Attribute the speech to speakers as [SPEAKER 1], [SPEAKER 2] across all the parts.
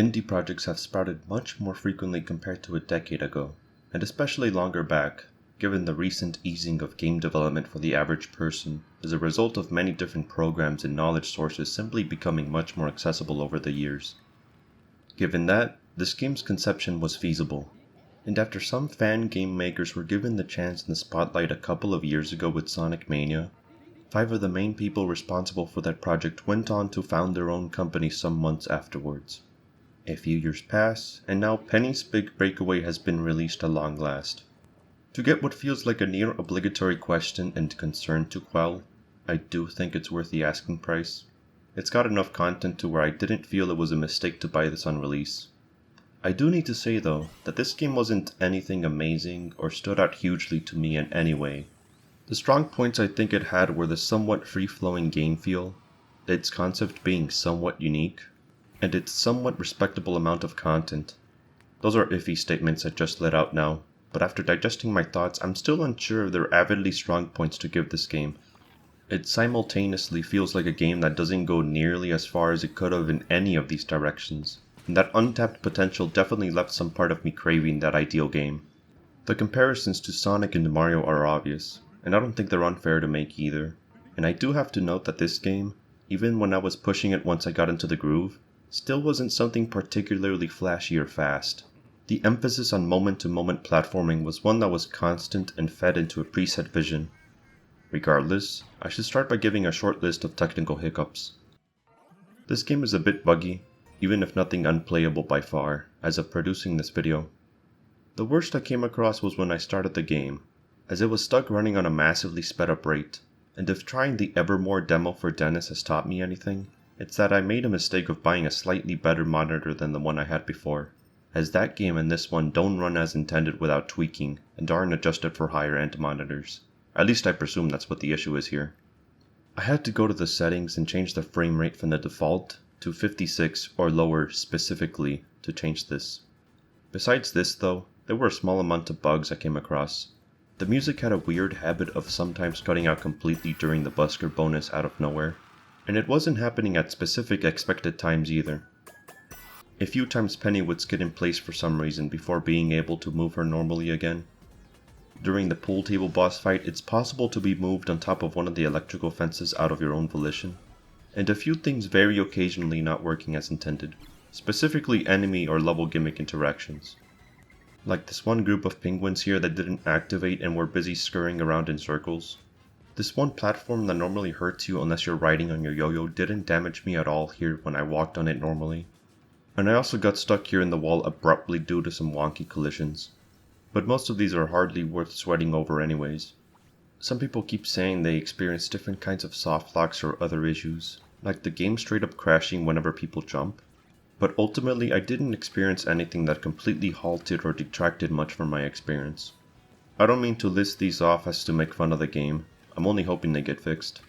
[SPEAKER 1] Indie projects have sprouted much more frequently compared to a decade ago, and especially longer back, given the recent easing of game development for the average person as a result of many different programs and knowledge sources simply becoming much more accessible over the years. Given that, this game's conception was feasible, and after some fan game makers were given the chance in the spotlight a couple of years ago with Sonic Mania, 5 of the main people responsible for that project went on to found their own company some months afterwards. A few years pass, and now Penny's big Breakaway has been released at long last. To get what feels like a near obligatory question and concern to quell, I do think it's worth the asking price. It's got enough content to where I didn't feel it was a mistake to buy this on release. I do need to say though, that this game wasn't anything amazing or stood out hugely to me in any way. The strong points I think it had were the somewhat free-flowing game feel, its concept being somewhat unique, and its somewhat respectable amount of content. Those are iffy statements I just let out now, but after digesting my thoughts, I'm still unsure if there are avidly strong points to give this game. It simultaneously feels like a game that doesn't go nearly as far as it could have in any of these directions, and that untapped potential definitely left some part of me craving that ideal game. The comparisons to Sonic and Mario are obvious, and I don't think they're unfair to make either, and I do have to note that this game, even when I was pushing it once I got into the groove, still wasn't something particularly flashy or fast. The emphasis on moment-to-moment platforming was one that was constant and fed into a preset vision. Regardless, I should start by giving a short list of technical hiccups. This game is a bit buggy, even if nothing unplayable by far, as of producing this video. The worst I came across was when I started the game, as it was stuck running on a massively sped up rate, and if trying the Evermore demo for Dennis has taught me anything, it's that I made a mistake of buying a slightly better monitor than the one I had before, as that game and this one don't run as intended without tweaking and aren't adjusted for higher end monitors. At least I presume that's what the issue is here. I had to go to the settings and change the frame rate from the default to 56 or lower specifically to change this. Besides this though, there were a small amount of bugs I came across. The music had a weird habit of sometimes cutting out completely during the busker bonus out of nowhere, and it wasn't happening at specific expected times either. A few times Penny would skid in place for some reason before being able to move her normally again. During the pool table boss fight, it's possible to be moved on top of one of the electrical fences out of your own volition, and a few things very occasionally not working as intended, specifically enemy or level gimmick interactions. Like this one group of penguins here that didn't activate and were busy scurrying around in circles. This one platform that normally hurts you unless you're riding on your yo-yo didn't damage me at all here when I walked on it normally. And I also got stuck here in the wall abruptly due to some wonky collisions. But most of these are hardly worth sweating over anyways. Some people keep saying they experience different kinds of soft locks or other issues, like the game straight up crashing whenever people jump. But ultimately I didn't experience anything that completely halted or detracted much from my experience. I don't mean to list these off as to make fun of the game, I'm only hoping they get fixed.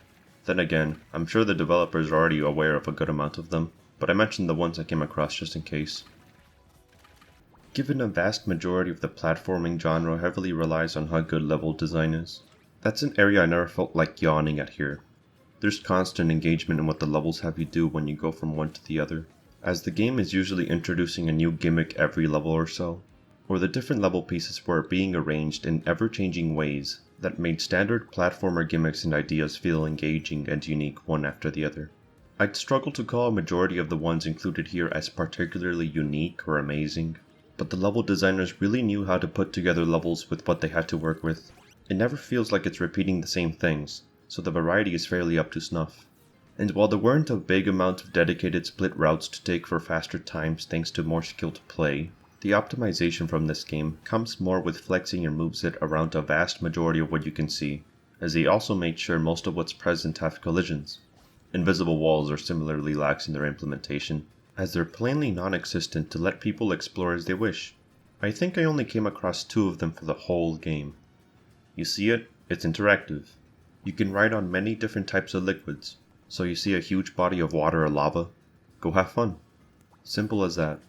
[SPEAKER 1] Then again, I'm sure the developers are already aware of a good amount of them, but I mentioned the ones I came across just in case. Given a vast majority of the platforming genre heavily relies on how good level design is, that's an area I never felt like yawning at here. There's constant engagement in what the levels have you do when you go from one to the other, as the game is usually introducing a new gimmick every level or so, or the different level pieces were being arranged in ever-changing ways that made standard platformer gimmicks and ideas feel engaging and unique one after the other. I'd struggle to call a majority of the ones included here as particularly unique or amazing, but the level designers really knew how to put together levels with what they had to work with. It never feels like it's repeating the same things, so the variety is fairly up to snuff. And while there weren't a big amount of dedicated split routes to take for faster times thanks to more skilled play, the optimization from this game comes more with flexing your moveset around a vast majority of what you can see, as they also made sure most of what's present have collisions. Invisible walls are similarly lax in their implementation, as they're plainly non-existent to let people explore as they wish. I think I only came across 2 of them for the whole game. You see it? It's interactive. You can ride on many different types of liquids, so you see a huge body of water or lava, go have fun. Simple as that.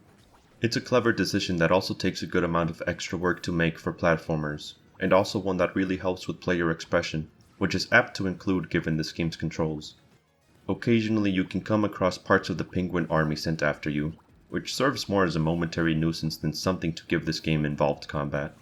[SPEAKER 1] It's a clever decision that also takes a good amount of extra work to make for platformers, and also one that really helps with player expression, which is apt to include given this game's controls. Occasionally you can come across parts of the penguin army sent after you, which serves more as a momentary nuisance than something to give this game involved combat.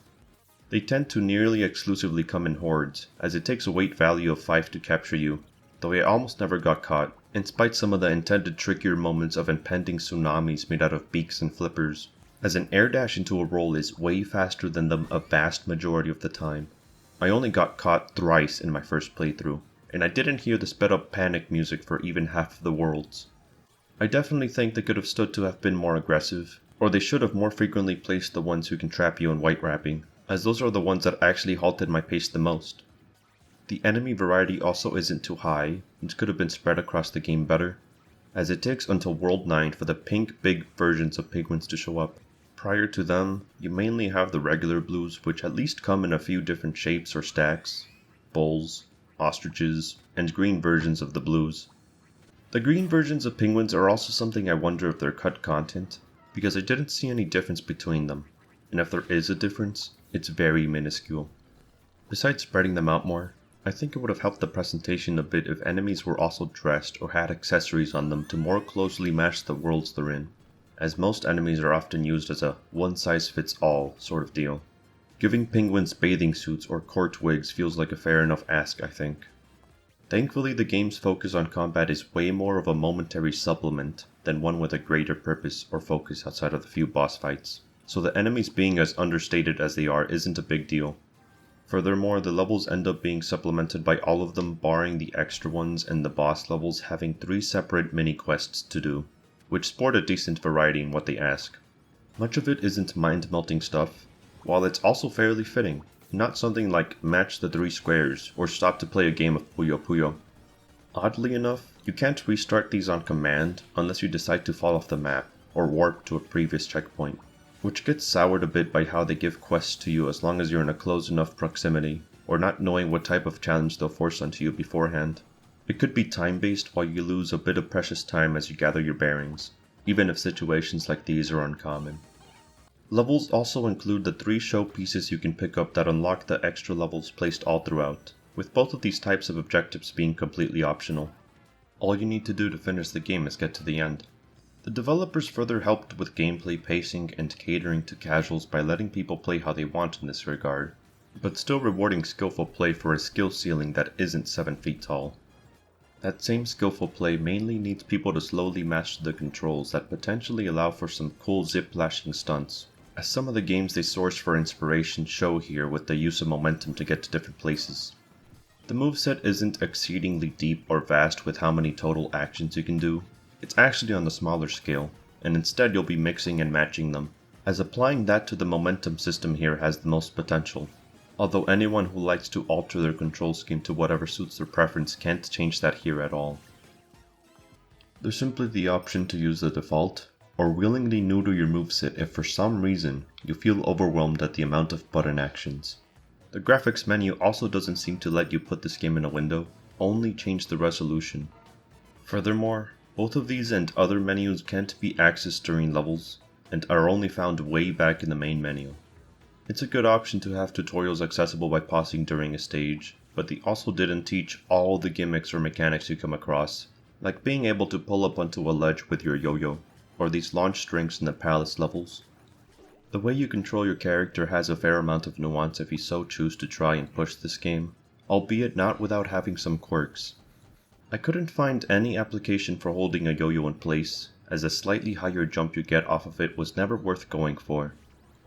[SPEAKER 1] They tend to nearly exclusively come in hordes, as it takes a weight value of 5 to capture you, though I almost never got caught, in spite some of the intended trickier moments of impending tsunamis made out of beaks and flippers, as an air dash into a roll is way faster than them a vast majority of the time. I only got caught thrice in my first playthrough, and I didn't hear the sped up panic music for even half of the worlds. I definitely think they could have stood to have been more aggressive, or they should have more frequently placed the ones who can trap you in white wrapping, as those are the ones that actually halted my pace the most. The enemy variety also isn't too high, and could have been spread across the game better, as it takes until World 9 for the pink big versions of penguins to show up. Prior to them, you mainly have the regular blues, which at least come in a few different shapes or stacks, bulls, ostriches, and green versions of the blues. The green versions of penguins are also something I wonder if they're cut content, because I didn't see any difference between them, and if there is a difference, it's very minuscule. Besides spreading them out more, I think it would have helped the presentation a bit if enemies were also dressed or had accessories on them to more closely match the worlds they're in, as most enemies are often used as a one-size-fits-all sort of deal. Giving penguins bathing suits or court wigs feels like a fair enough ask, I think. Thankfully, the game's focus on combat is way more of a momentary supplement than one with a greater purpose or focus outside of the few boss fights, so the enemies being as understated as they are isn't a big deal. Furthermore, the levels end up being supplemented by all of them barring the extra ones and the boss levels having 3 separate mini-quests to do, which sport a decent variety in what they ask. Much of it isn't mind-melting stuff, while it's also fairly fitting, not something like match the 3 squares or stop to play a game of Puyo Puyo. Oddly enough, you can't restart these on command unless you decide to fall off the map or warp to a previous checkpoint, which gets soured a bit by how they give quests to you as long as you're in a close enough proximity, or not knowing what type of challenge they'll force onto you beforehand. It could be time-based while you lose a bit of precious time as you gather your bearings, even if situations like these are uncommon. Levels also include the 3 showpieces you can pick up that unlock the extra levels placed all throughout, with both of these types of objectives being completely optional. All you need to do to finish the game is get to the end. The developers further helped with gameplay pacing and catering to casuals by letting people play how they want in this regard, but still rewarding skillful play for a skill ceiling that isn't 7 feet tall. That same skillful play mainly needs people to slowly master the controls that potentially allow for some cool zip-lashing stunts, as some of the games they source for inspiration show here with the use of momentum to get to different places. The moveset isn't exceedingly deep or vast with how many total actions you can do. It's actually on the smaller scale, and instead you'll be mixing and matching them, as applying that to the momentum system here has the most potential. Although anyone who likes to alter their control scheme to whatever suits their preference can't change that here at all. There's simply the option to use the default, or willingly noodle your moveset if for some reason you feel overwhelmed at the amount of button actions. The graphics menu also doesn't seem to let you put this game in a window, only change the resolution. Furthermore, both of these and other menus can't be accessed during levels, and are only found way back in the main menu. It's a good option to have tutorials accessible by pausing during a stage, but they also didn't teach all the gimmicks or mechanics you come across, like being able to pull up onto a ledge with your yo-yo, or these launch strings in the palace levels. The way you control your character has a fair amount of nuance if you so choose to try and push this game, albeit not without having some quirks. I couldn't find any application for holding a yo-yo in place, as the slightly higher jump you get off of it was never worth going for.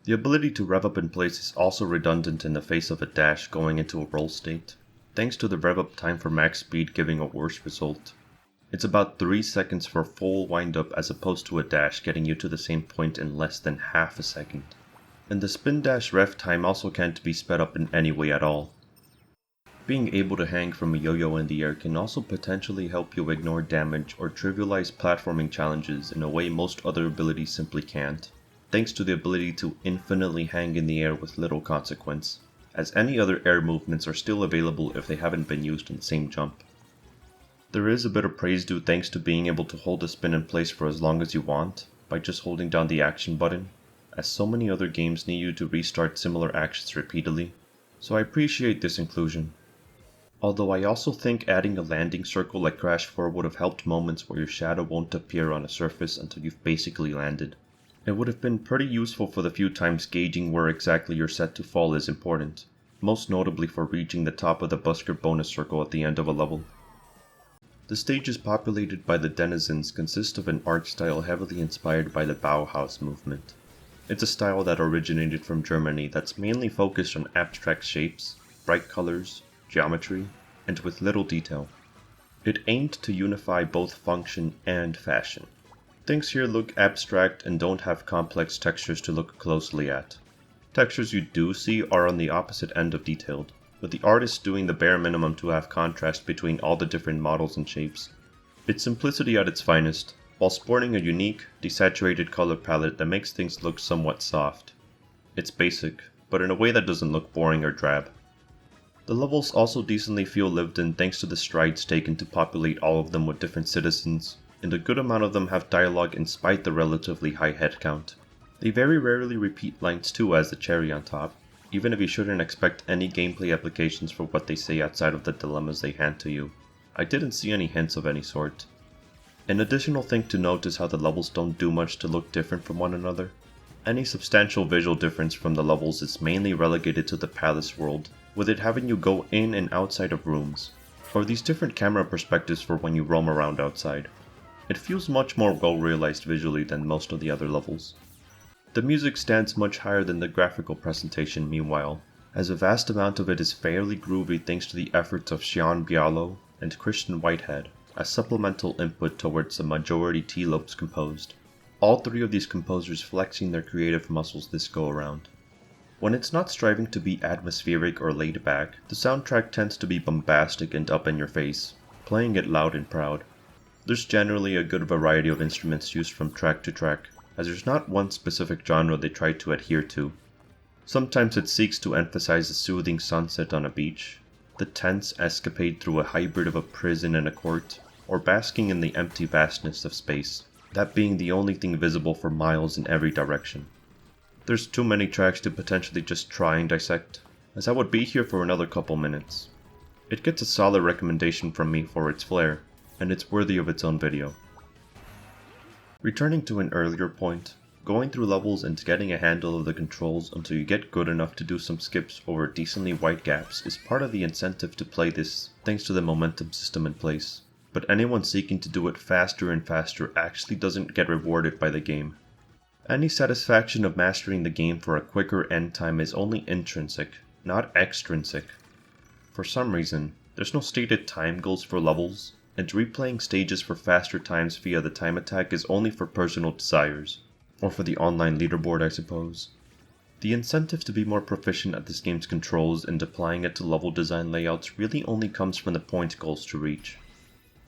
[SPEAKER 1] The ability to rev up in place is also redundant in the face of a dash going into a roll state, thanks to the rev up time for max speed giving a worse result. It's about 3 seconds for full wind up as opposed to a dash getting you to the same point in less than half a second. And the spin dash rev time also can't be sped up in any way at all. Being able to hang from a yo-yo in the air can also potentially help you ignore damage or trivialize platforming challenges in a way most other abilities simply can't, thanks to the ability to infinitely hang in the air with little consequence, as any other air movements are still available if they haven't been used in the same jump. There is a bit of praise due thanks to being able to hold a spin in place for as long as you want, by just holding down the action button, as so many other games need you to restart similar actions repeatedly, so I appreciate this inclusion. Although I also think adding a landing circle like Crash 4 would have helped moments where your shadow won't appear on a surface until you've basically landed. It would have been pretty useful for the few times gauging where exactly you're set to fall is important, most notably for reaching the top of the busker bonus circle at the end of a level. The stages populated by the denizens consist of an art style heavily inspired by the Bauhaus movement. It's a style that originated from Germany that's mainly focused on abstract shapes, bright colors, geometry, and with little detail. It aimed to unify both function and fashion. Things here look abstract and don't have complex textures to look closely at. Textures you do see are on the opposite end of detailed, with the artist doing the bare minimum to have contrast between all the different models and shapes. It's simplicity at its finest, while sporting a unique, desaturated color palette that makes things look somewhat soft. It's basic, but in a way that doesn't look boring or drab. The levels also decently feel lived in thanks to the strides taken to populate all of them with different citizens, and a good amount of them have dialogue in spite the relatively high head count. They very rarely repeat lines too as the cherry on top, even if you shouldn't expect any gameplay applications for what they say outside of the dilemmas they hand to you. I didn't see any hints of any sort. An additional thing to note is how the levels don't do much to look different from one another. Any substantial visual difference from the levels is mainly relegated to the palace world, with it having you go in and outside of rooms, or these different camera perspectives for when you roam around outside. It feels much more well realized visually than most of the other levels. The music stands much higher than the graphical presentation meanwhile, as a vast amount of it is fairly groovy thanks to the efforts of Sean Bialo and Christian Whitehead, as supplemental input towards the majority T-lobes composed. All three of these composers flexing their creative muscles this go around. When it's not striving to be atmospheric or laid back, the soundtrack tends to be bombastic and up in your face, playing it loud and proud. There's generally a good variety of instruments used from track to track, as there's not one specific genre they try to adhere to. Sometimes it seeks to emphasize a soothing sunset on a beach, the tense escapade through a hybrid of a prison and a court, or basking in the empty vastness of space, that being the only thing visible for miles in every direction. There's too many tracks to potentially just try and dissect, as I would be here for another couple minutes. It gets a solid recommendation from me for its flair, and it's worthy of its own video. Returning to an earlier point, going through levels and getting a handle of the controls until you get good enough to do some skips over decently wide gaps is part of the incentive to play this thanks to the momentum system in place, but anyone seeking to do it faster and faster actually doesn't get rewarded by the game. Any satisfaction of mastering the game for a quicker end time is only intrinsic, not extrinsic. For some reason, there's no stated time goals for levels, and replaying stages for faster times via the time attack is only for personal desires, or for the online leaderboard I suppose. The incentive to be more proficient at this game's controls and applying it to level design layouts really only comes from the point goals to reach.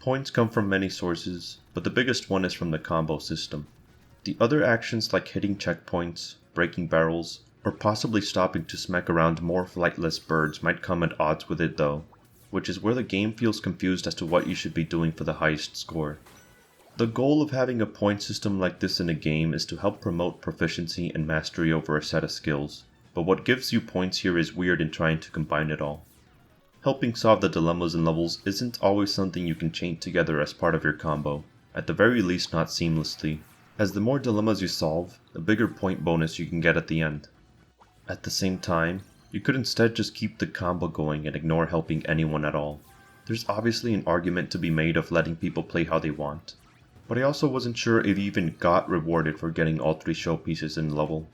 [SPEAKER 1] Points come from many sources, but the biggest one is from the combo system. The other actions like hitting checkpoints, breaking barrels, or possibly stopping to smack around more flightless birds might come at odds with it though, which is where the game feels confused as to what you should be doing for the highest score. The goal of having a point system like this in a game is to help promote proficiency and mastery over a set of skills, but what gives you points here is weird in trying to combine it all. Helping solve the dilemmas in levels isn't always something you can chain together as part of your combo, at the very least not seamlessly, as the more dilemmas you solve, the bigger point bonus you can get at the end. At the same time, you could instead just keep the combo going and ignore helping anyone at all. There's obviously an argument to be made of letting people play how they want, but I also wasn't sure if you even got rewarded for getting all three showpieces in the level.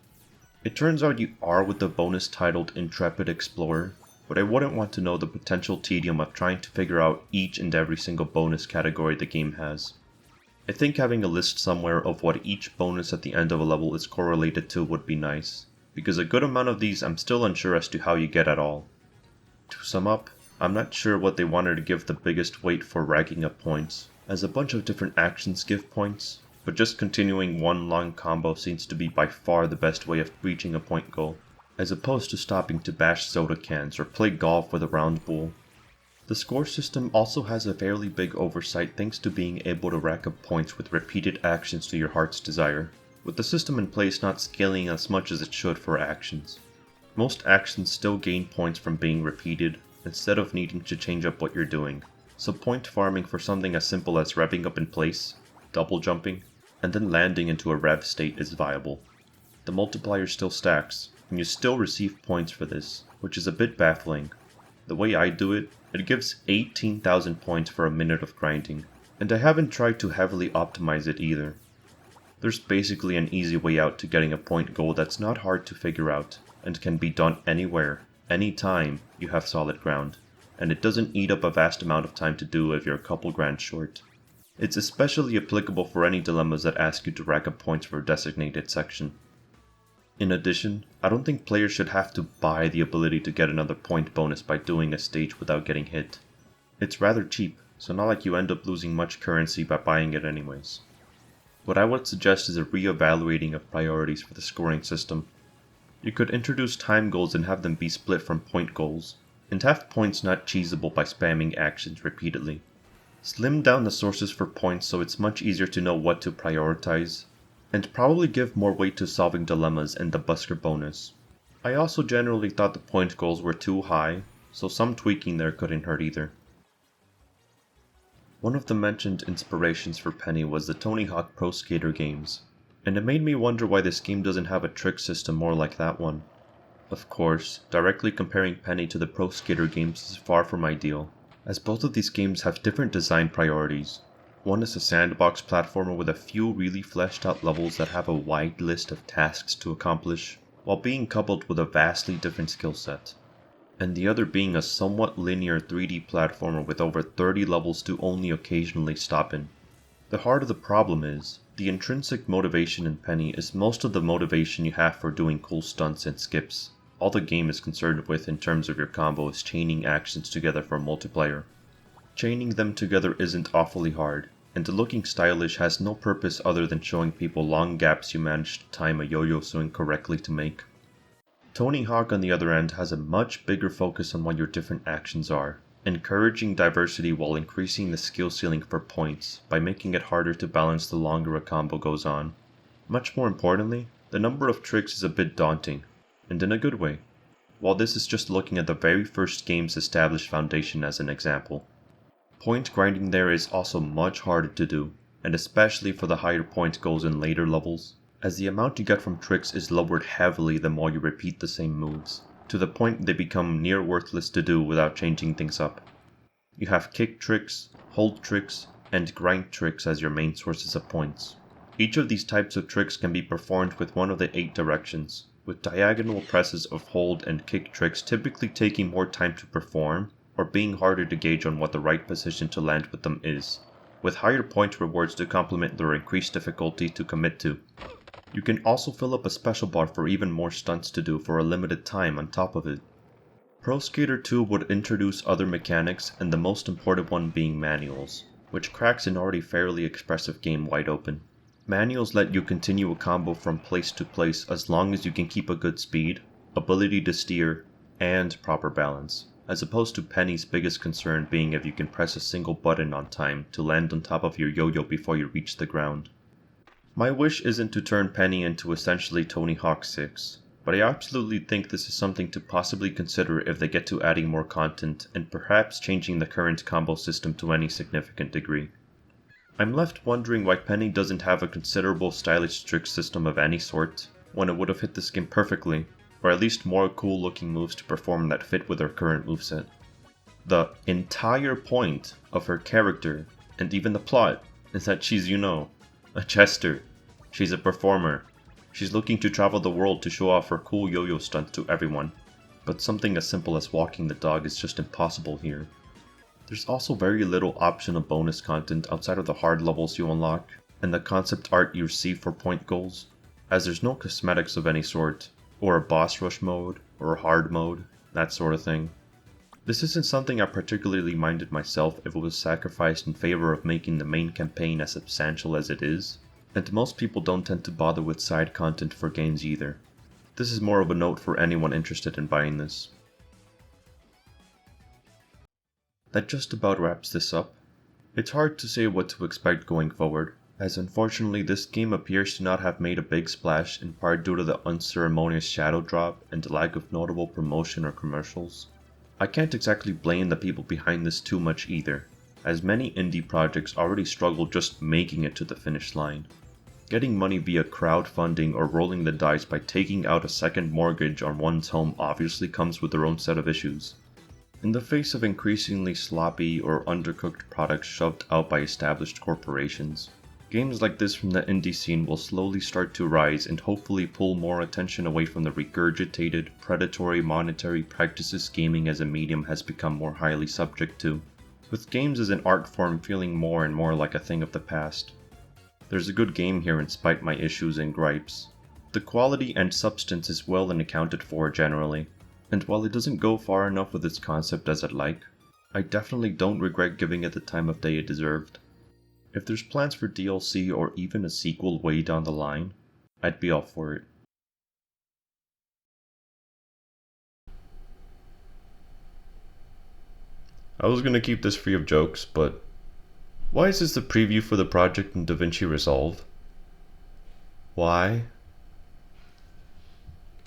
[SPEAKER 1] It turns out you are with the bonus titled Intrepid Explorer, but I wouldn't want to know the potential tedium of trying to figure out each and every single bonus category the game has. I think having a list somewhere of what each bonus at the end of a level is correlated to would be nice, because a good amount of these I'm still unsure as to how you get at all. To sum up, I'm not sure what they wanted to give the biggest weight for racking up points, as a bunch of different actions give points, but just continuing one long combo seems to be by far the best way of reaching a point goal, as opposed to stopping to bash soda cans or play golf with a round ball. The score system also has a fairly big oversight thanks to being able to rack up points with repeated actions to your heart's desire, with the system in place not scaling as much as it should for actions. Most actions still gain points from being repeated, instead of needing to change up what you're doing. So point farming for something as simple as revving up in place, double jumping, and then landing into a rev state is viable. The multiplier still stacks, and you still receive points for this, which is a bit baffling. The way I do it, it gives 18,000 points for a minute of grinding, and I haven't tried to heavily optimize it either. There's basically an easy way out to getting a point goal that's not hard to figure out, and can be done anywhere, anytime you have solid ground, and it doesn't eat up a vast amount of time to do if you're a couple grand short. It's especially applicable for any dilemmas that ask you to rack up points for a designated section. In addition, I don't think players should have to buy the ability to get another point bonus by doing a stage without getting hit. It's rather cheap, so not like you end up losing much currency by buying it anyways. What I would suggest is a re-evaluating of priorities for the scoring system. You could introduce time goals and have them be split from point goals, and have points not cheesable by spamming actions repeatedly. Slim down the sources for points so it's much easier to know what to prioritize, and probably give more weight to solving dilemmas and the busker bonus. I also generally thought the point goals were too high, so some tweaking there couldn't hurt either. One of the mentioned inspirations for Penny was the Tony Hawk Pro Skater games, and it made me wonder why this game doesn't have a trick system more like that one. Of course, directly comparing Penny to the Pro Skater games is far from ideal, as both of these games have different design priorities. One is a sandbox platformer with a few really fleshed out levels that have a wide list of tasks to accomplish, while being coupled with a vastly different skill set. And the other being a somewhat linear 3D platformer with over 30 levels to only occasionally stop in. The heart of the problem is, the intrinsic motivation in Penny is most of the motivation you have for doing cool stunts and skips. All the game is concerned with in terms of your combo is chaining actions together for multiplayer. Chaining them together isn't awfully hard, and the looking stylish has no purpose other than showing people long gaps you managed to time a yo-yo swing correctly to make. Tony Hawk on the other end has a much bigger focus on what your different actions are, encouraging diversity while increasing the skill ceiling for points by making it harder to balance the longer a combo goes on. Much more importantly, the number of tricks is a bit daunting, and in a good way, while this is just looking at the very first game's established foundation as an example. Point grinding there is also much harder to do, and especially for the higher point goals in later levels, as the amount you get from tricks is lowered heavily the more you repeat the same moves, to the point they become near worthless to do without changing things up. You have kick tricks, hold tricks, and grind tricks as your main sources of points. Each of these types of tricks can be performed with one of the 8 directions, with diagonal presses of hold and kick tricks typically taking more time to perform, or being harder to gauge on what the right position to land with them is, with higher point rewards to complement their increased difficulty to commit to. You can also fill up a special bar for even more stunts to do for a limited time on top of it. Pro Skater 2 would introduce other mechanics, and the most important one being manuals, which cracks an already fairly expressive game wide open. Manuals let you continue a combo from place to place as long as you can keep a good speed, ability to steer, and proper balance, as opposed to Penny's biggest concern being if you can press a single button on time to land on top of your yo-yo before you reach the ground. My wish isn't to turn Penny into essentially Tony Hawk 6, but I absolutely think this is something to possibly consider if they get to adding more content and perhaps changing the current combo system to any significant degree. I'm left wondering why Penny doesn't have a considerable stylish trick system of any sort, when it would have hit this game perfectly, or at least more cool looking moves to perform that fit with her current moveset. The entire point of her character, and even the plot, is that she's, a jester. She's a performer. She's looking to travel the world to show off her cool yo-yo stunts to everyone. But something as simple as walking the dog is just impossible here. There's also very little optional bonus content outside of the hard levels you unlock, and the concept art you receive for point goals, as there's no cosmetics of any sort, or a boss rush mode, or a hard mode, that sort of thing. This isn't something I particularly minded myself if it was sacrificed in favor of making the main campaign as substantial as it is, and most people don't tend to bother with side content for games either. This is more of a note for anyone interested in buying this. That just about wraps this up. It's hard to say what to expect going forward, as unfortunately this game appears to not have made a big splash in part due to the unceremonious shadow drop and the lack of notable promotion or commercials. I can't exactly blame the people behind this too much either, as many indie projects already struggle just making it to the finish line. Getting money via crowdfunding or rolling the dice by taking out a second mortgage on one's home obviously comes with their own set of issues. In the face of increasingly sloppy or undercooked products shoved out by established corporations, games like this from the indie scene will slowly start to rise and hopefully pull more attention away from the regurgitated, predatory monetary practices gaming as a medium has become more highly subject to, with games as an art form feeling more and more like a thing of the past. There's a good game here in spite my issues and gripes. The quality and substance is well and accounted for generally, and while it doesn't go far enough with its concept as I'd like, I definitely don't regret giving it the time of day it deserved. If there's plans for DLC or even a sequel way down the line, I'd be all for it. I was gonna keep this free of jokes, but why is this the preview for the project in DaVinci Resolve? Why?